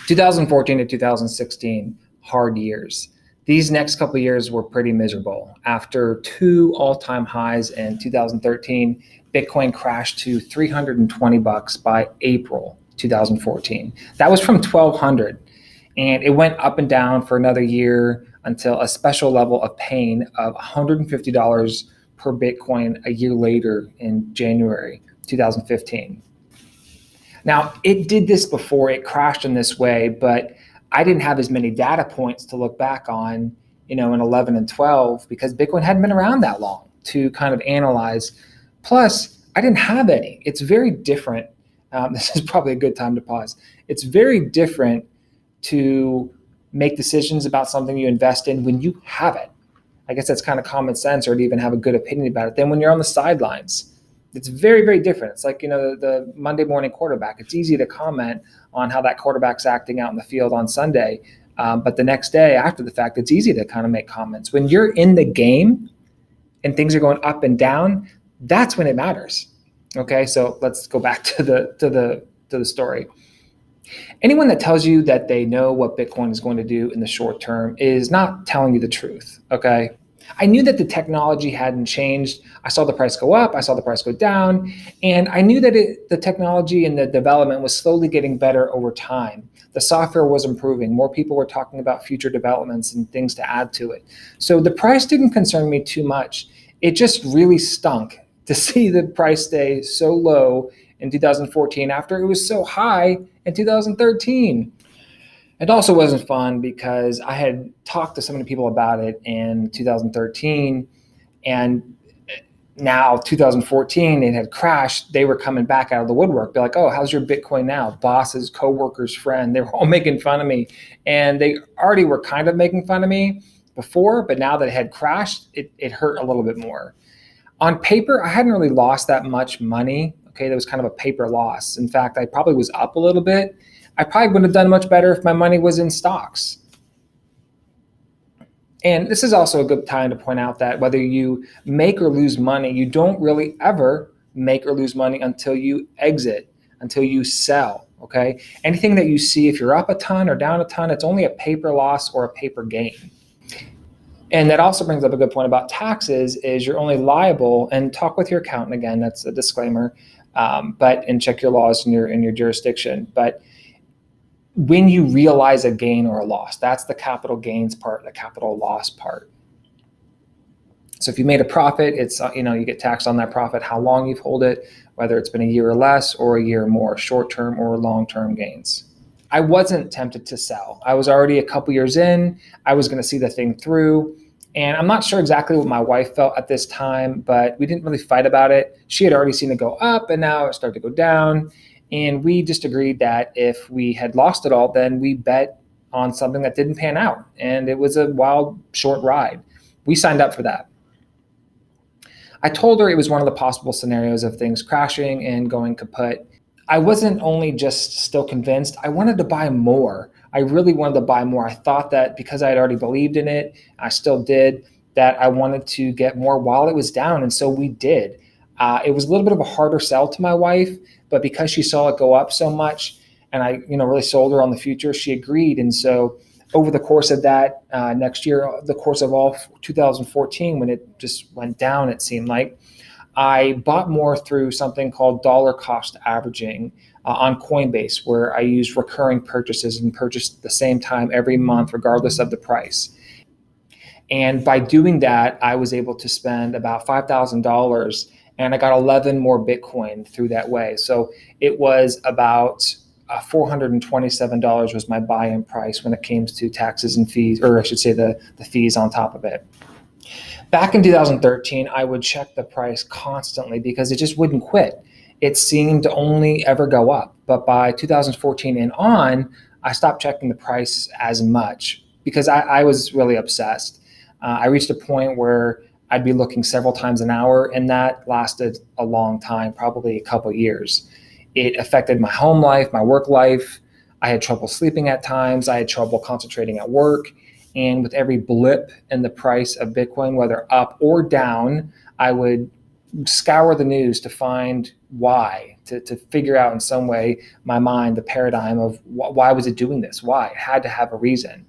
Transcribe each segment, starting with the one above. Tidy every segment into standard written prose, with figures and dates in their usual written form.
2014 to 2016, hard years. These next couple of years were pretty miserable. After two all-time highs in 2013, Bitcoin crashed to $320 by April 2014. That was from 1200, and it went up and down for another year until a special level of pain of $150 per Bitcoin a year later in January 2015. Now, it did this before, it crashed in this way, but I didn't have as many data points to look back on, in 11 and 12, because Bitcoin hadn't been around that long to kind of analyze. Plus, I didn't have any. It's very different. This is probably a good time to pause. It's very different to make decisions about something you invest in when you have it. I guess that's kind of common sense, or to even have a good opinion about it, than when you're on the sidelines. It's very, very different. It's like, the Monday morning quarterback. It's easy to comment on how that quarterback's acting out in the field on Sunday. But the next day after the fact, it's easy to kind of make comments. When you're in the game and things are going up and down, that's when it matters. Okay, so let's go back to the story. Anyone that tells you that they know what Bitcoin is going to do in the short term is not telling you the truth. Okay. I knew that the technology hadn't changed. I saw the price go up, I saw the price go down, and I knew that the technology and the development was slowly getting better over time. The software was improving. More people were talking about future developments and things to add to it. So the price didn't concern me too much. It just really stunk to see the price stay so low in 2014 after it was so high in 2013. It also wasn't fun because I had talked to so many people about it in 2013, and now 2014, it had crashed. They were coming back out of the woodwork. They're like, "Oh, how's your Bitcoin now?" Bosses, coworkers, friend, they were all making fun of me. And they already were kind of making fun of me before, but now that it had crashed, it hurt a little bit more. On paper, I hadn't really lost that much money. Okay, that was kind of a paper loss. In fact, I probably was up a little bit. I probably wouldn't have done much better if my money was in stocks. And this is also a good time to point out that whether you make or lose money, you don't really ever make or lose money until you exit, until you sell, okay? Anything that you see, if you're up a ton or down a ton, it's only a paper loss or a paper gain. And that also brings up a good point about taxes, is you're only liable, and talk with your accountant again, that's a disclaimer, and check your laws in your jurisdiction. But when you realize a gain or a loss, that's the capital gains part, the capital loss part. So if you made a profit, it's, you get taxed on that profit, how long you've held it, whether it's been a year or less or a year or more, short-term or long-term gains. I wasn't tempted to sell. I was already a couple years in. I was going to see the thing through. And I'm not sure exactly what my wife felt at this time, but we didn't really fight about it. She had already seen it go up, and now it started to go down. And we just agreed that if we had lost it all, then we bet on something that didn't pan out. And it was a wild, short ride. We signed up for that. I told her it was one of the possible scenarios of things crashing and going kaput. I wasn't only just still convinced, I wanted to buy more. I really wanted to buy more. I thought that because I had already believed in it, I still did, that I wanted to get more while it was down. And so we did. It was a little bit of a harder sell to my wife, but because she saw it go up so much and I really sold her on the future, she agreed. And so over the course of that next year, the course of all 2014, when it just went down, it seemed like, I bought more through something called dollar cost averaging on Coinbase, where I used recurring purchases and purchased at the same time every month, regardless of the price. And by doing that, I was able to spend about $5,000, and I got 11 more Bitcoin through that way. So it was about $427 was my buy-in price when it came to taxes and fees, or I should say the fees on top of it. Back in 2013, I would check the price constantly because it just wouldn't quit. It seemed to only ever go up. But by 2014 and on, I stopped checking the price as much because I was really obsessed. I reached a point where I'd be looking several times an hour, and that lasted a long time, probably a couple years. It affected my home life, my work life. I had trouble sleeping at times. I had trouble concentrating at work. And with every blip in the price of Bitcoin, whether up or down, I would scour the news to find why, to figure out in some way, my mind, the paradigm of why was it doing this? Why? It had to have a reason.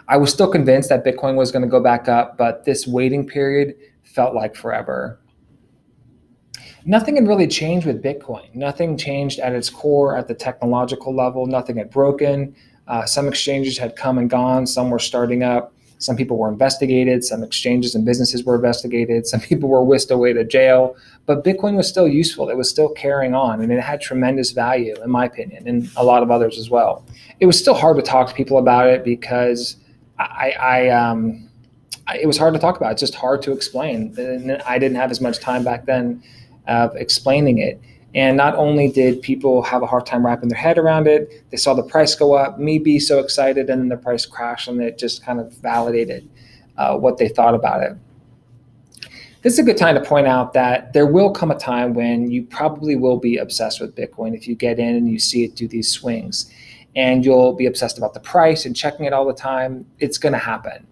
I was still convinced that Bitcoin was going to go back up, but this waiting period felt like forever. Nothing had really changed with Bitcoin. Nothing changed at its core, at the technological level. Nothing had broken. Some exchanges had come and gone. Some were starting up. Some people were investigated. Some exchanges and businesses were investigated. Some people were whisked away to jail. But Bitcoin was still useful. It was still carrying on, and it had tremendous value, in my opinion, and a lot of others as well. It was still hard to talk to people about it because it was hard to talk about. It's just hard to explain. And I didn't have as much time back then of explaining it. And not only did people have a hard time wrapping their head around it, they saw the price go up, me be so excited, and then the price crash, and it just kind of validated what they thought about it. This is a good time to point out that there will come a time when you probably will be obsessed with Bitcoin if you get in and you see it do these swings. And you'll be obsessed about the price and checking it all the time. It's going to happen.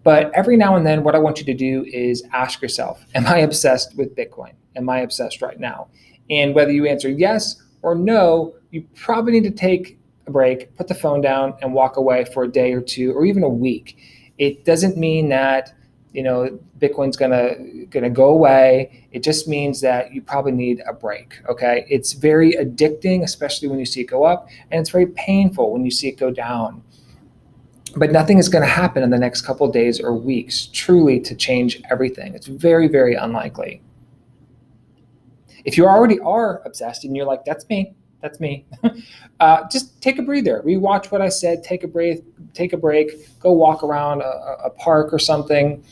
But every now and then, what I want you to do is ask yourself, am I obsessed with Bitcoin? Am I obsessed right now? And whether you answer yes or no, you probably need to take a break, put the phone down, and walk away for a day or two, or even a week. It doesn't mean that Bitcoin's gonna go away. It just means that you probably need a break. Okay, it's very addicting, especially when you see it go up, and it's very painful when you see it go down. But nothing is going to happen in the next couple of days or weeks, truly, to change everything. It's very, very unlikely. If you already are obsessed and you're like, that's me, just take a breather. Rewatch what I said, take a break, go walk around a park or something,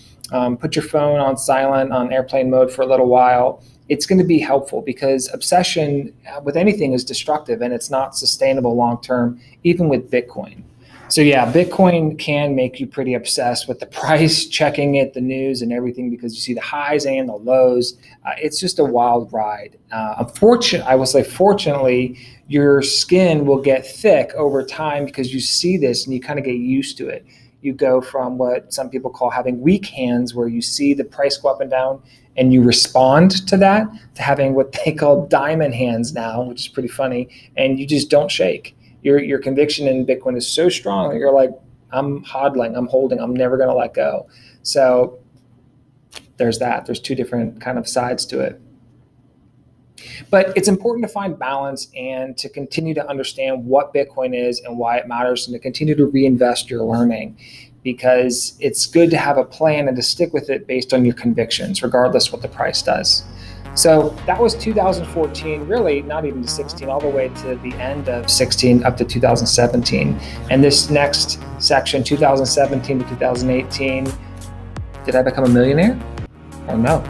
put your phone on silent, on airplane mode for a little while. It's going to be helpful because obsession with anything is destructive and it's not sustainable long-term, even with Bitcoin. So yeah, Bitcoin can make you pretty obsessed with the price, checking it, the news and everything, because you see the highs and the lows. It's just a wild ride. Fortunately, your skin will get thick over time because you see this and you kind of get used to it. You go from what some people call having weak hands, where you see the price go up and down and you respond to that, to having what they call diamond hands now, which is pretty funny, and you just don't shake. Your conviction in Bitcoin is so strong that you're like, I'm hodling, I'm holding, I'm never going to let go. So there's that. There's two different kind of sides to it. But it's important to find balance and to continue to understand what Bitcoin is and why it matters, and to continue to reinvest your learning, because it's good to have a plan and to stick with it based on your convictions, regardless what the price does. So that was 2014, really not even to 16, all the way to the end of 16 up to 2017. And this next section, 2017 to 2018, did I become a millionaire or no?